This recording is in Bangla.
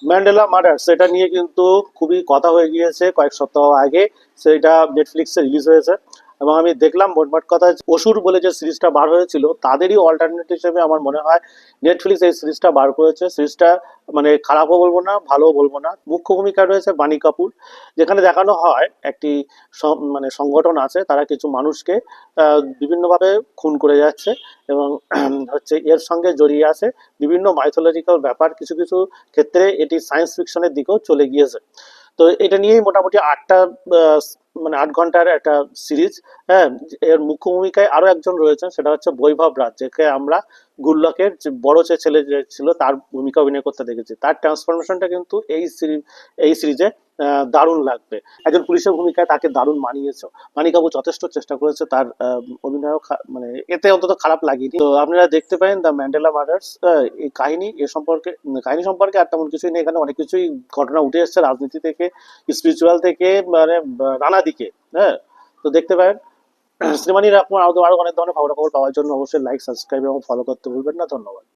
ম্যান্ডেলা মার্ডার সেটা নিয়ে কিন্তু খুবই কথা হয়ে গিয়েছে কয়েক সপ্তাহ আগে। সেটা নেটফ্লিক্সে রিলিজ হয়েছে এবং আমি দেখলাম মোটমাট কথা অসুর বলে যে সিরিজটা বার হয়েছিল তাদেরই অল্টারনেট হিসেবে আমার মনে হয় নেটফ্লিক্স এই সিরিজটা বার করেছে। সিরিজটা মানে খারাপও বলবো না, ভালোও বলবো না। মুখ্য ভূমিকা রয়েছে বাণী কাপুর, যেখানে দেখানো হয় একটি মানে সংগঠন আছে, তারা কিছু মানুষকে বিভিন্নভাবে খুন করে যাচ্ছে এবং হচ্ছে এর সঙ্গে জড়িয়ে আছে বিভিন্ন মাইথোলজিক্যাল ব্যাপার। কিছু কিছু ক্ষেত্রে এটি সায়েন্স ফিকশনের দিকেও চলে গিয়েছে। তো এটা নিয়েই মোটামুটি ৮টা মানে ৮ ঘন্টার একটা সিরিজ। হ্যাঁ, এর মুখ্য ভূমিকায় আরো একজন রয়েছেন, সেটা হচ্ছে বৈভব রাজ, যাকে আমরা গুল্লকের যে বড় যে ছেলে যে ছিল তার ভূমিকা অভিনয় করতে দেখেছি। তার ট্রান্সফরমেশনটা কিন্তু এই সিরিজে দারুণ লাগবে। একজন পুলিশের ভূমিকায় তাকে দারুণ মানিয়েছে। মানি কাপুর যথেষ্ট চেষ্টা করেছে, তার অভিনয় মানে এতে অন্তত খারাপ লাগেনি। তো আপনারা দেখতে পারেন দ্য ম্যান্ডেলা মার্ডার্স। এই কাহিনী এ সম্পর্কে কাহিনী সম্পর্কে আর তেমন কিছুই নেই, এখানে অনেক কিছুই ঘটনা উঠে এসেছে রাজনীতি থেকে, স্পিরিচুয়াল থেকে, মানে নানা দিকে। হ্যাঁ, তো দেখতে পারেন। সিনেমা নিয়ে আপনার আরো অনেক ধরনের খবরাখবর পাওয়ার জন্য অবশ্যই লাইক, সাবস্ক্রাইব এবং ফলো করতে ভুলবেন না। ধন্যবাদ।